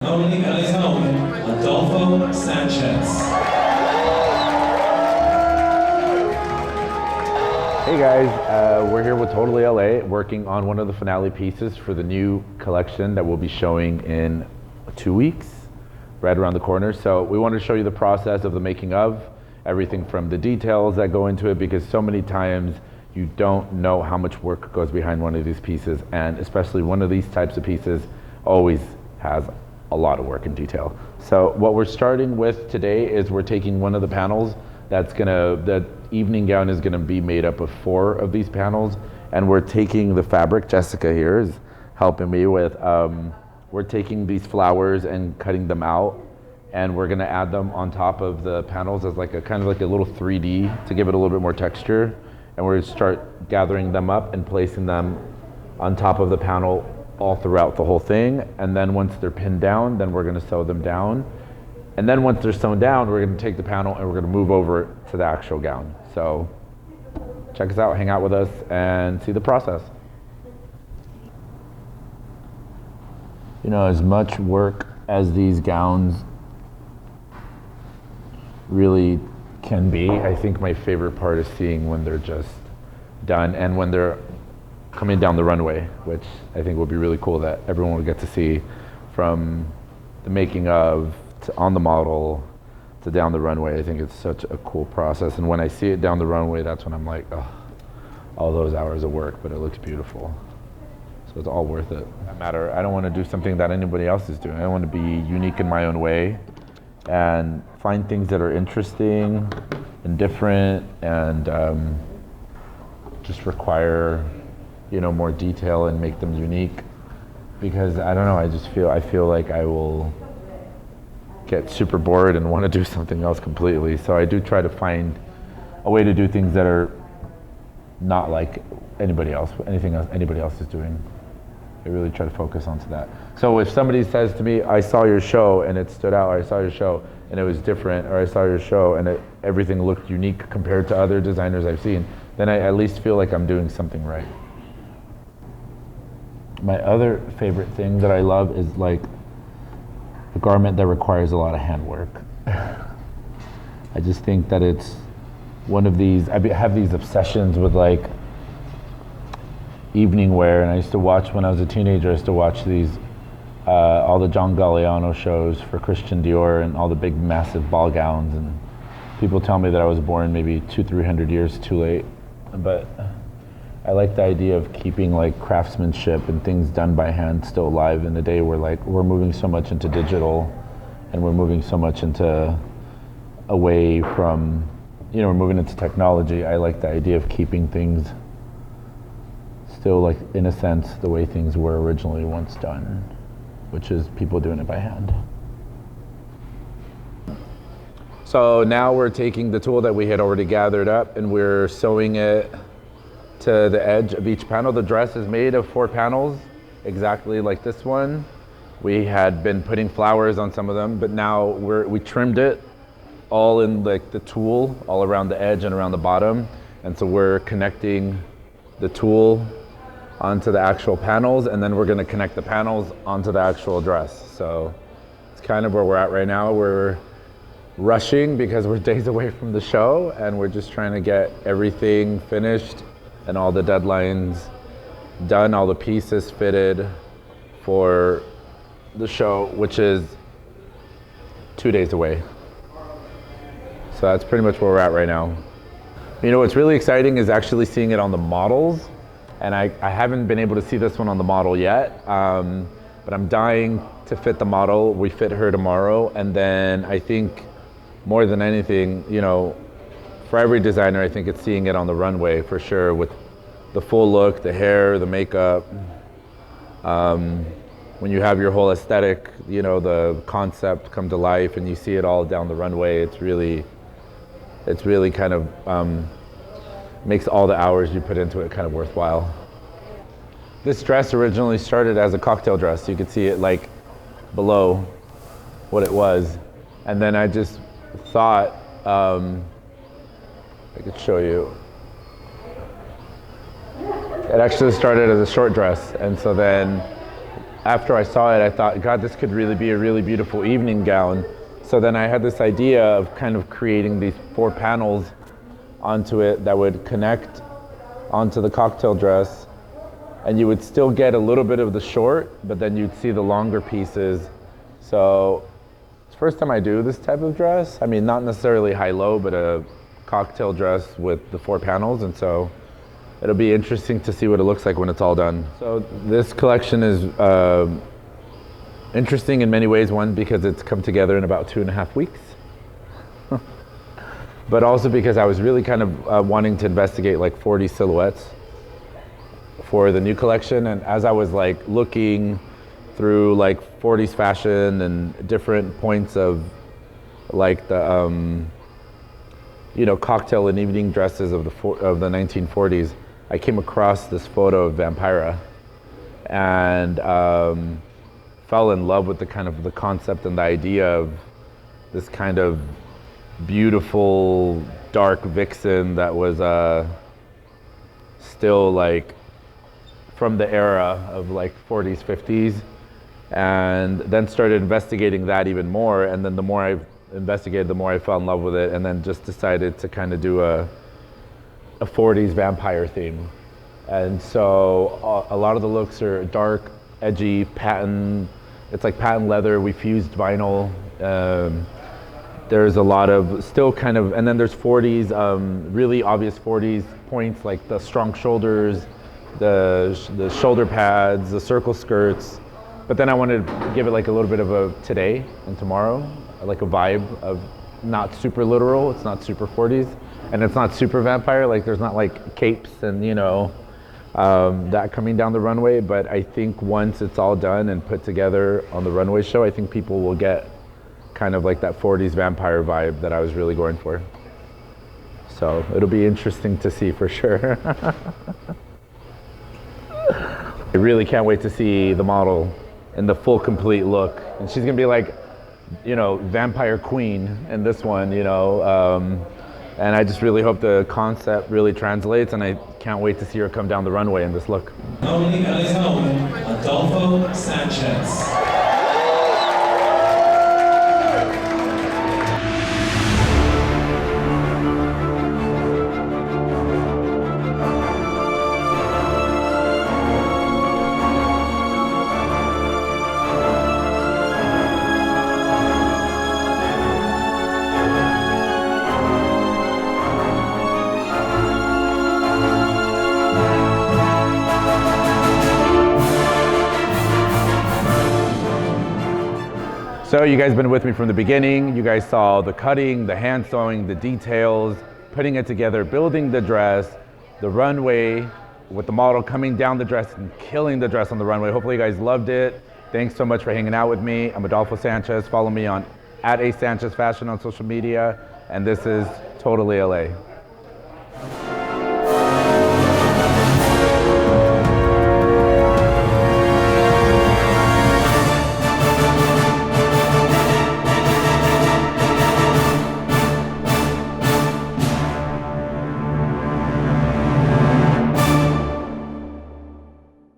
Only at his home, Adolfo Sanchez. Hey guys, we're here with Totally LA working on one of the finale pieces for the new collection that we'll be showing in 2 weeks, right around the corner. So we wanted to show you the process of the making of, everything from the details that go into it, because so many times you don't know how much work goes behind one of these pieces, and especially one of these types of pieces always has a lot of work in detail. So what we're starting with today is we're taking one of the panels the evening gown is gonna be made up of 4 of these panels, and we're taking the fabric, Jessica here is helping me with, we're taking these flowers and cutting them out, and we're gonna add them on top of the panels as like a kind of like a little 3D to give it a little bit more texture. And we're gonna start gathering them up and placing them on top of the panel all throughout the whole thing. And then once they're pinned down, then we're gonna sew them down. And then once they're sewn down, we're gonna take the panel and we're gonna move over to the actual gown. So check us out, hang out with us, and see the process. You know, as much work as these gowns really can be, I think my favorite part is seeing when they're just done and when they're coming down the runway, which I think will be really cool that everyone will get to see, from the making of to on the model to down the runway. I think it's such a cool process, and when I see it down the runway, that's when I'm like, oh, all those hours of work, but it looks beautiful. So it's all worth it. No matter, I don't want to do something that anybody else is doing. I want to be unique in my own way and find things that are interesting and different, and just require, you know, more detail and make them unique. Because I don't know, I feel like I will get super bored and want to do something else completely. So I do try to find a way to do things that are not like anything else anybody else is doing. I really try to focus onto that. So if somebody says to me, I saw your show and it stood out, or I saw your show and it was different, or I saw your show and everything looked unique compared to other designers I've seen, then I at least feel like I'm doing something right. My other favorite thing that I love is like a garment that requires a lot of handwork. I just think that it's one of these, I have these obsessions with like evening wear, and I used to watch, when I was a teenager, I used to watch these, all the John Galliano shows for Christian Dior and all the big massive ball gowns, and people tell me that I was born maybe 200-300 years too late, but I like the idea of keeping like craftsmanship and things done by hand still alive in the day where like we're moving so much into digital, and we're moving so much into away from, you know, we're moving into technology. I like the idea of keeping things still, like, in a sense, the way things were originally once done, which is people doing it by hand. So now we're taking the tulle that we had already gathered up and we're sewing it to the edge of each panel. The dress is made of 4 panels, exactly like this one. We had been putting flowers on some of them, but now we trimmed it all in like the tulle all around the edge and around the bottom. And so we're connecting the tulle onto the actual panels, and then we're gonna connect the panels onto the actual dress. So it's kind of where we're at right now. We're rushing because we're days away from the show, and we're just trying to get everything finished and all the deadlines done, all the pieces fitted for the show, which is 2 days away. So that's pretty much where we're at right now. You know, what's really exciting is actually seeing it on the models. And I haven't been able to see this one on the model yet, but I'm dying to fit the model. We fit her tomorrow, and then I think more than anything, you know, for every designer, I think it's seeing it on the runway for sure, with the full look, the hair, the makeup. When you have your whole aesthetic, you know, the concept come to life and you see it all down the runway, it's really kind of, makes all the hours you put into it kind of worthwhile. This dress originally started as a cocktail dress. You could see it like below what it was. And then I just thought, I could show you. It actually started as a short dress. And so then after I saw it, I thought, God, this could really be a really beautiful evening gown. So then I had this idea of kind of creating these 4 panels onto it that would connect onto the cocktail dress, and you would still get a little bit of the short, but then you'd see the longer pieces. So it's the first time I do this type of dress. I mean, not necessarily high-low, but a cocktail dress with the 4 panels, and so it'll be interesting to see what it looks like when it's all done. So this collection is interesting in many ways. One, because it's come together in about 2.5 weeks. But also because I was really kind of wanting to investigate like 40 silhouettes for the new collection. And as I was like looking through like 40s fashion and different points of like the, you know, cocktail and evening dresses of the 1940s, I came across this photo of Vampira and fell in love with the kind of the concept and the idea of this kind of beautiful dark vixen that was still like from the era of like 40s, 50s, and then started investigating that even more. And then the more I investigated, the more I fell in love with it, and then just decided to kind of do a 40s vampire theme. And so a lot of the looks are dark, edgy, patent. It's like patent leather. We fused vinyl. There's a lot of still kind of, and then there's 40s, really obvious 40s points like the strong shoulders, the shoulder pads, the circle skirts. But then I wanted to give it like a little bit of a today and tomorrow, like a vibe of not super literal. It's not super 40s, and it's not super vampire. Like there's not like capes and, you know, that coming down the runway. But I think once it's all done and put together on the runway show, I think people will get kind of like that 40s vampire vibe that I was really going for. So it'll be interesting to see for sure. I really can't wait to see the model in the full complete look. And she's gonna be like, you know, vampire queen in this one, you know. And I just really hope the concept really translates, and I can't wait to see her come down the runway in this look. Adolfo Sanchez. So you guys have been with me from the beginning. You guys saw the cutting, the hand sewing, the details, putting it together, building the dress, the runway with the model coming down the dress and killing the dress on the runway. Hopefully you guys loved it. Thanks so much for hanging out with me. I'm Adolfo Sanchez. Follow me on @ASanchezFashion on social media. And this is Totally LA.